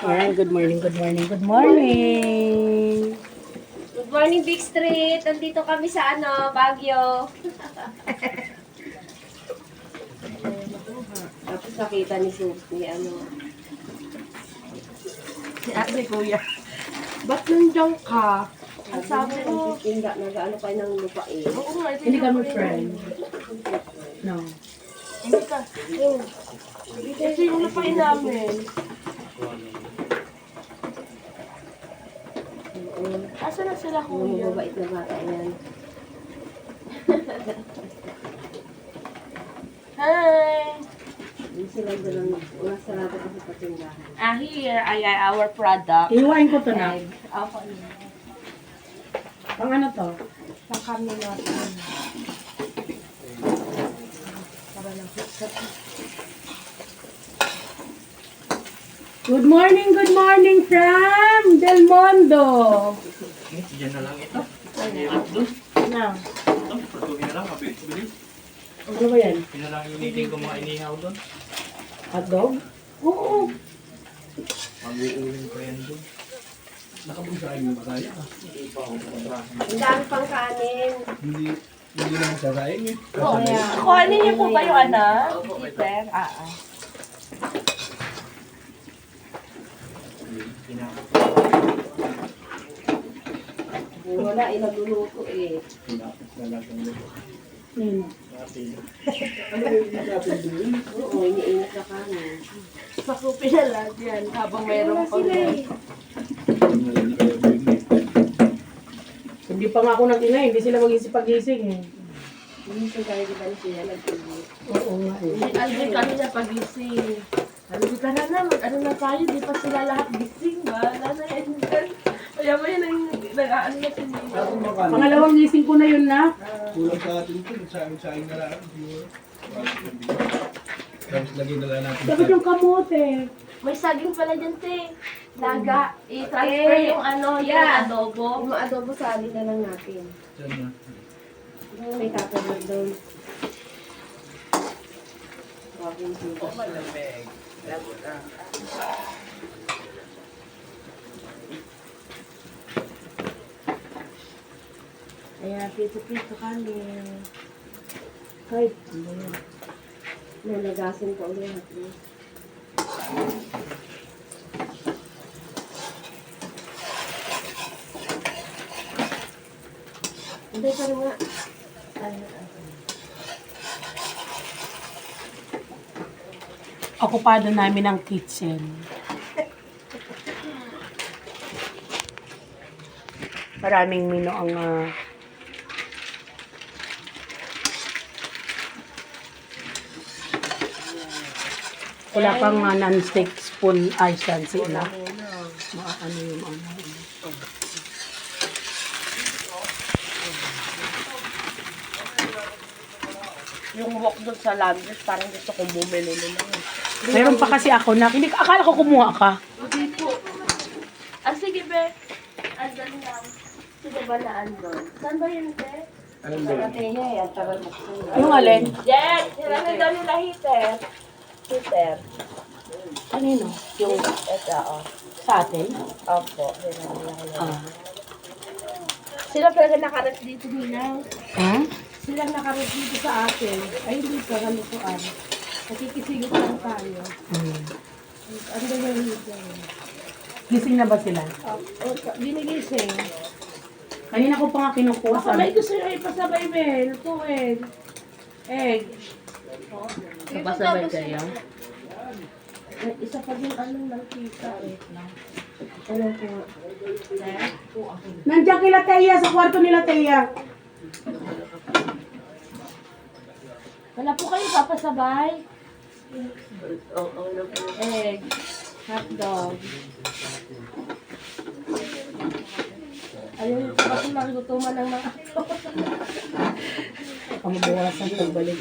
Ayan, good morning, good morning, good morning. Good morning, Big Street. Nandito kami sa Baguio. Tapos nakita ni Susie, Si ate kuya. Ba't nandiyan ka? Ang sabi ko. Hindi, nag-ano kayo ng lupa eh. Oo nga, hindi kami friend. No. Hindi ka. Ito yung lupain namin. Asa na sila Yung kuya? mababait na bata yan. Hi! Yung sila dalang nasarado kasi patindahan. Here ay our product. Iwain ko to na. Ako Pang ano to? Pang kami natin. Good morning from Del Mondo. Diyan na lang ito. Na. Ito, patuloy na lang. Mabilis. Ano ba yan? Yun na lang yung meeting ko mga inihaw doon. Hotdog? Oo. Mag-uuling ko yan doon. Nakabusahin mo ba tayo? Hindi pa ako pumarasan. Ang dami pang kanin. Hindi naman sarayin eh. Oo. Kuhanin niyo po ba yung anak? Peter? Wala, nagluluto eh. Pinapit na natin doon. Natin. Oo, iniinit na kanin. Sakupin na lang yan habang mayroong pang Hindi kayo bumili. Hindi pa nga ako nag-ingay, hindi sila mag-isip-pagising eh. Minsan tayo di ba siya nag-iinit. Oo nga eh. Alvin kanina pagising. Alvin ka na naman, ano na tayo, di pa sila lahat gising ba? Nasa yan dyan. Kaya ba yun ang nag-aano na sila. Pangalawang gising ko na yun na. Kulang sa atin ito. Sayang na lang. Tapos lagyan na lang natin. Dapat yung kamote. May saging pala dyan, te. Laga. I-transfer yung yung adobo. Yung adobo sali na lang natin. Diyan na. Yung may tatalag doon. Bagong sila. Malamig. Ayan, pito-pito kami. Kahit, ano yun. Nalagasin ko ulit. Hindi pa rin nga. Okupado namin ang kitchen. Maraming mino ang wala pang non-stick spoon ay shansi na. Ano yung ano. Yung walk doon sa Landers, parang gusto kong bumili nila. Meron pa kasi ako na, hindi, akala ko kumuha ka. Hindi po. Sige, be. Andun lang. Sige ba na andun? Saan ba yun, be? Anong ba? Ang tagal mo. Yung alin? Yes! Hirami daw nila heater. Heater. Kanino? Yung, ito, Sa atin? Opo, hirami nila kayo. Ah. Sila talaga nakaras dito, Ninang. Ha? Sila nakaras dito sa atin. Ay, hindi pa, galutuan. Nakikisigit lang tayo. Ano ba yung heater? Gising na ba sila? Binigising. Kanina ko pa nga kinukuha Baka sa may gusto nyo ipasabay, Mel. Tuwid. Egg. Napasabay kayo? Isa pa din ng kita. Ano po? Nandiyan kila Teya, sa kwarto nila Teya. Wala po kayo papasabay? Egg. Hotdog. Ayun, kasi magutuman ng mga Pamabawasan pagbalik.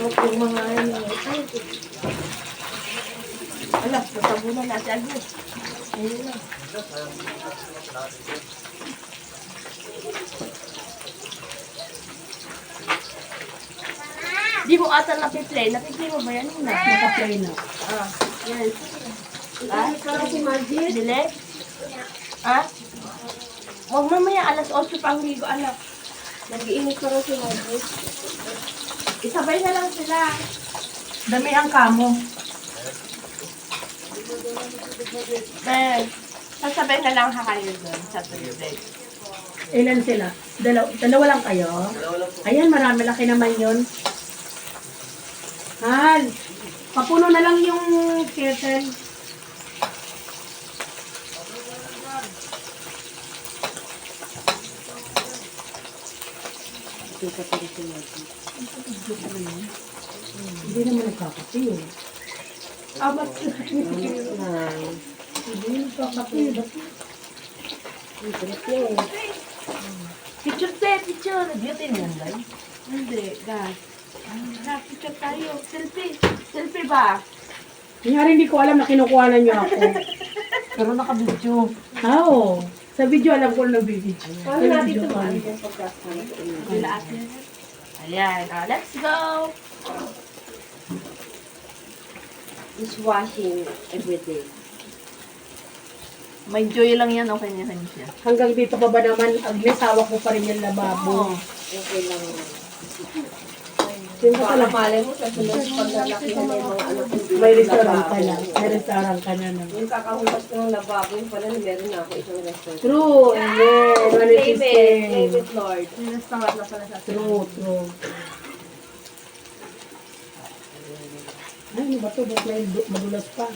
Yung mga Ala, natabunan na si Agnes. Ayun na. Di mo ata napiplay. Napiplay mo ba yan? Naka-play na. Ah, yes. Ah, Parang si Magic. Dile? Ah? Huwag mamaya, alas 8 pa ang ligo, anak. Nag-iinit parang si Magic. Isabay na lang sila. Dami ang kamo. Ben, sasabay na lang ha kayo doon sa Tuesday. Ilan sila? Dalawa lang kayo? Ayan, marami laki naman yun. Han, papuno na lang yung kettle. Hindi naman nagkakape yun. Amat. Hindi nagkakape. Picture te, picture. Beauty niyan, Day? Hindi, guys. Picture tayo. Selfie. Selfie ba? Kaya hindi ko alam na kinukuha na niyo ako. Pero naka-video. Oo. Sa video alam ko na video. Paano natin ito ba? Yung podcast na ito? Ayan, let's go! Dishwashing everyday. May joy lang yan, okay niya siya. Hanggang dito pa ba naman, Agnes, hawak mo pa rin yung lababo. Okay lang. Yung ka Para pala, malay mo sa sunod paglalaki na yung mga anak ko. may restaurant ka na. May restaurant ka na na. Yung kakahulas ko ng lababo, yung pala meron na ako isang restaurant. True, yeah. Claim it, Lord. Restaurant na pala sa True, true. Ay, ano ba ito? Ba't may madulas pa?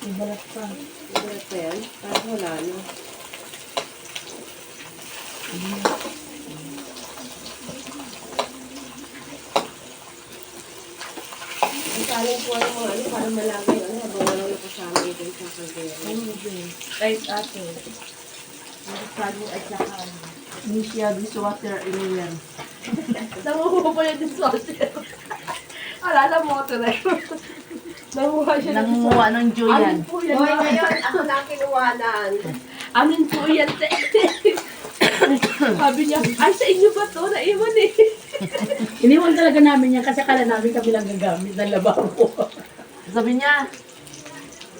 May balat pa. Meron pa yan? Parang wala na. Ang saling po ang mga ano, para malagay ano, habang walang nakasama ito sa kagaya. right ate. Sabi at saka Nisha dishwater in yan. Nanguha pa yung dishwater. Wala na motor eh. Nanguha siya ng Nangunguha ng joy yan. Amin po yan. Hoy, Ma. ngayon, ako na ang kinuwanan. Amin po yan. Te. Sabi niya, ay sa inyo ba to? Naiwan eh. Iniwan talaga namin yan kasi akala namin kami lang gagamit ng lababo. Sabi niya,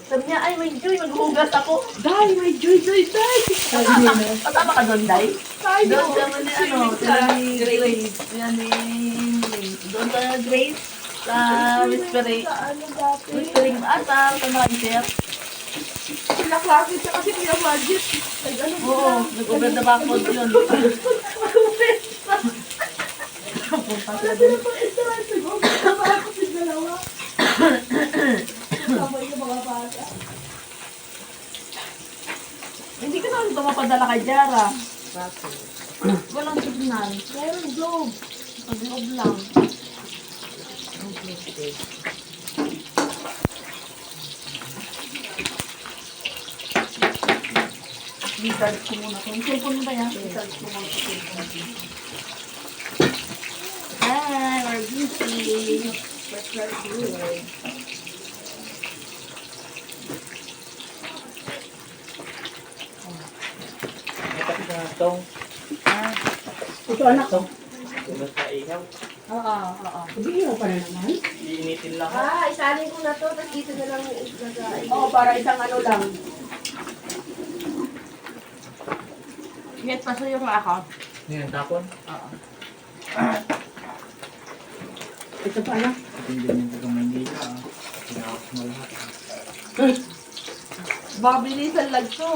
ay may joy, maghugas ako. Day, may joy, day. Sabi niya na. Kasama ka doon, Day? Day, Doon naman ni sila ni Grace. Yan ni doon sa Grace. Sa whispering. Ano dati? Whispering ata, sa mga chef. Sila klase siya kasi Kuya Magic. Ano po Oo, nag-over the backboard yun. Punta sila doon. Hindi ka naman ito mapadala kay Jara. Walang signal. Meron globe. Pag-globe lang. I-charge ko muna. Kung cellphone mo ba yan? I-charge ko muna sa cellphone. Hi, we're busy. But we're good. Kapit na ito. Ito anak ko. Mas maihaw. Oo. Sabi mo pa na naman. Iinitin lang. Isalin ko na to, tapos dito na lang ilagay. Oo, para isang ano lang. Get pa sa'yo nga ako. Ngayon, tapon. Ito pa anak. Hindi din yung taga Maynila. Pinakos mo lahat. Baka bilisan lang to.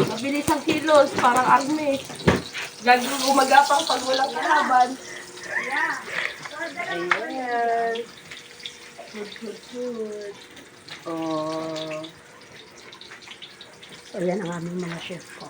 Mabilis ang kilos, parang Agnes. Gagawin gumagapang pag walang kalaban. Ayan. Good. Oh. So, yan ang aming mga chef ko.